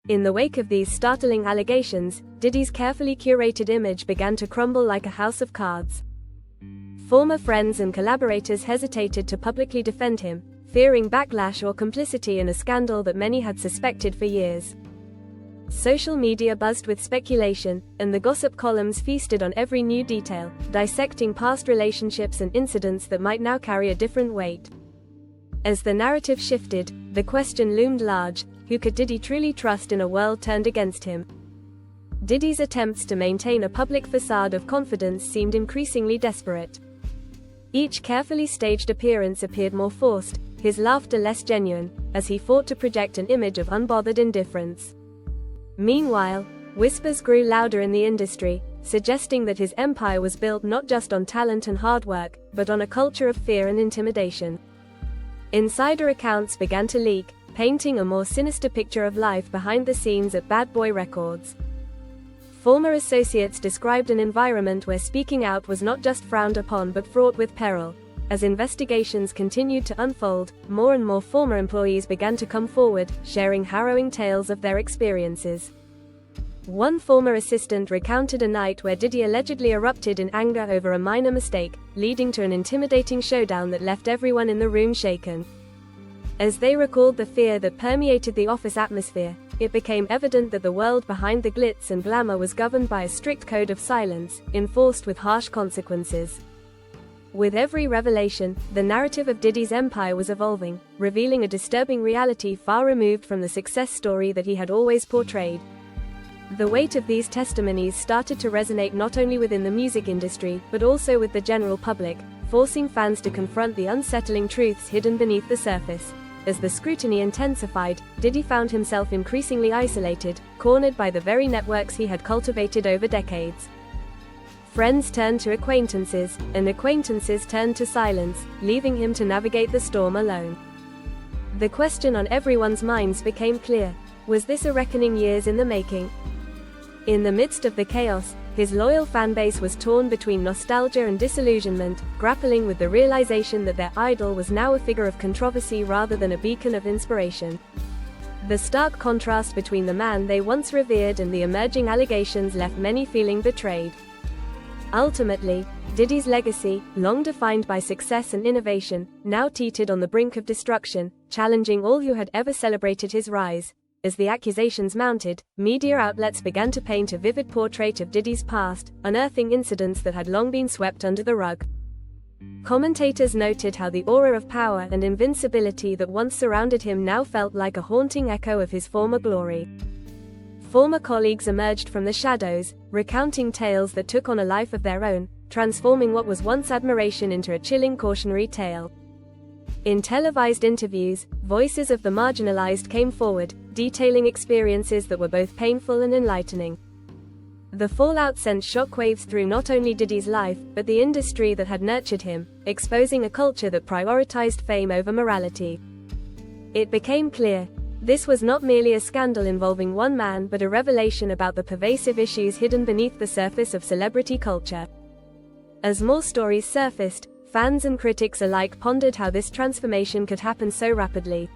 In the wake of these startling allegations, Diddy's carefully curated image began to crumble like a house of cards. Former friends and collaborators hesitated to publicly defend him, fearing backlash or complicity in a scandal that many had suspected for years. Social media buzzed with speculation, and the gossip columns feasted on every new detail, dissecting past relationships and incidents that might now carry a different weight. As the narrative shifted, the question loomed large: who could Diddy truly trust in a world turned against him? Diddy's attempts to maintain a public facade of confidence seemed increasingly desperate. Each carefully staged appearance appeared more forced, his laughter less genuine, as he fought to project an image of unbothered indifference. Meanwhile, whispers grew louder in the industry, suggesting that his empire was built not just on talent and hard work, but on a culture of fear and intimidation. Insider accounts began to leak, painting a more sinister picture of life behind the scenes at Bad Boy Records. Former associates described an environment where speaking out was not just frowned upon but fraught with peril. As investigations continued to unfold, more and more former employees began to come forward, sharing harrowing tales of their experiences. One former assistant recounted a night where Diddy allegedly erupted in anger over a minor mistake, leading to an intimidating showdown that left everyone in the room shaken. As they recalled the fear that permeated the office atmosphere, it became evident that the world behind the glitz and glamour was governed by a strict code of silence, enforced with harsh consequences. With every revelation, the narrative of Diddy's empire was evolving, revealing a disturbing reality far removed from the success story that he had always portrayed. The weight of these testimonies started to resonate not only within the music industry, but also with the general public, forcing fans to confront the unsettling truths hidden beneath the surface. As the scrutiny intensified, Diddy found himself increasingly isolated, cornered by the very networks he had cultivated over decades. Friends turned to acquaintances, and acquaintances turned to silence, leaving him to navigate the storm alone. The question on everyone's minds became clear: was this a reckoning years in the making? In the midst of the chaos, his loyal fanbase was torn between nostalgia and disillusionment, grappling with the realization that their idol was now a figure of controversy rather than a beacon of inspiration. The stark contrast between the man they once revered and the emerging allegations left many feeling betrayed. Ultimately, Diddy's legacy, long defined by success and innovation, now teetered on the brink of destruction, challenging all who had ever celebrated his rise. As the accusations mounted, media outlets began to paint a vivid portrait of Diddy's past, unearthing incidents that had long been swept under the rug. Commentators noted how the aura of power and invincibility that once surrounded him now felt like a haunting echo of his former glory. Former colleagues emerged from the shadows, recounting tales that took on a life of their own, transforming what was once admiration into a chilling cautionary tale. In televised interviews, voices of the marginalized came forward, detailing experiences that were both painful and enlightening. The fallout sent shockwaves through not only Diddy's life, but the industry that had nurtured him, exposing a culture that prioritized fame over morality. It became clear: this was not merely a scandal involving one man but a revelation about the pervasive issues hidden beneath the surface of celebrity culture. As more stories surfaced, fans and critics alike pondered how this transformation could happen so rapidly.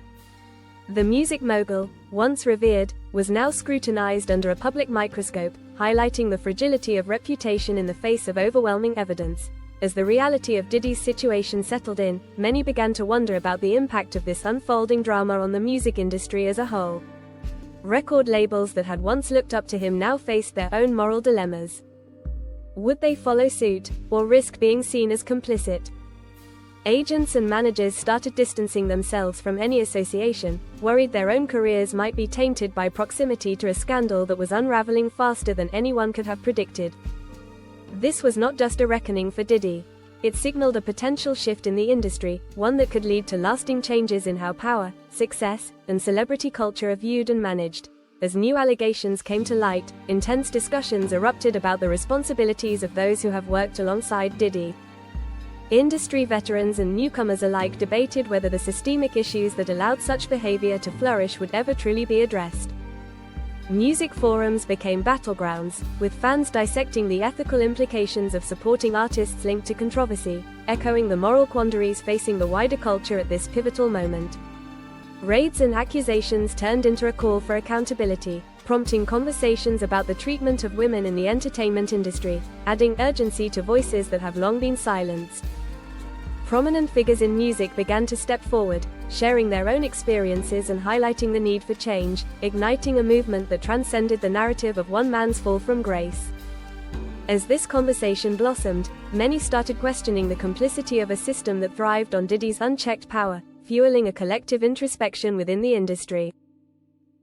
The music mogul, once revered, was now scrutinized under a public microscope, highlighting the fragility of reputation in the face of overwhelming evidence. As the reality of Diddy's situation settled in, many began to wonder about the impact of this unfolding drama on the music industry as a whole. Record labels that had once looked up to him now faced their own moral dilemmas. Would they follow suit, or risk being seen as complicit? Agents and managers started distancing themselves from any association, worried their own careers might be tainted by proximity to a scandal that was unraveling faster than anyone could have predicted. This was not just a reckoning for Diddy. It signaled a potential shift in the industry, one that could lead to lasting changes in how power, success, and celebrity culture are viewed and managed. As new allegations came to light, intense discussions erupted about the responsibilities of those who have worked alongside Diddy. Industry veterans and newcomers alike debated whether the systemic issues that allowed such behavior to flourish would ever truly be addressed. Music forums became battlegrounds, with fans dissecting the ethical implications of supporting artists linked to controversy, echoing the moral quandaries facing the wider culture at this pivotal moment. Raids and accusations turned into a call for accountability, prompting conversations about the treatment of women in the entertainment industry, adding urgency to voices that have long been silenced. Prominent figures in music began to step forward, sharing their own experiences and highlighting the need for change, igniting a movement that transcended the narrative of one man's fall from grace. As this conversation blossomed, many started questioning the complicity of a system that thrived on Diddy's unchecked power, fueling a collective introspection within the industry.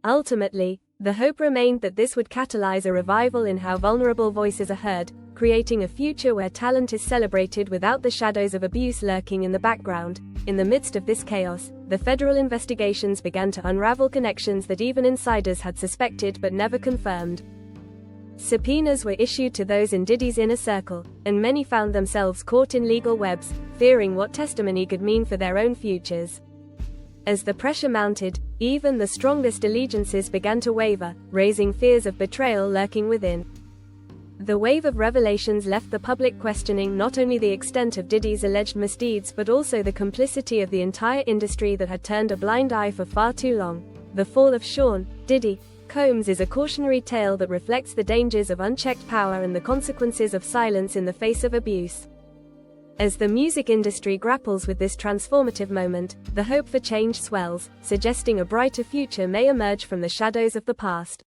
Ultimately, the hope remained that this would catalyze a revival in how vulnerable voices are heard, creating a future where talent is celebrated without the shadows of abuse lurking in the background. In the midst of this chaos, the federal investigations began to unravel connections that even insiders had suspected but never confirmed. Subpoenas were issued to those in Diddy's inner circle, and many found themselves caught in legal webs, fearing what testimony could mean for their own futures. As the pressure mounted, even the strongest allegiances began to waver, raising fears of betrayal lurking within. The wave of revelations left the public questioning not only the extent of Diddy's alleged misdeeds but also the complicity of the entire industry that had turned a blind eye for far too long. The fall of Sean Diddy Combs is a cautionary tale that reflects the dangers of unchecked power and the consequences of silence in the face of abuse. As the music industry grapples with this transformative moment, the hope for change swells, suggesting a brighter future may emerge from the shadows of the past.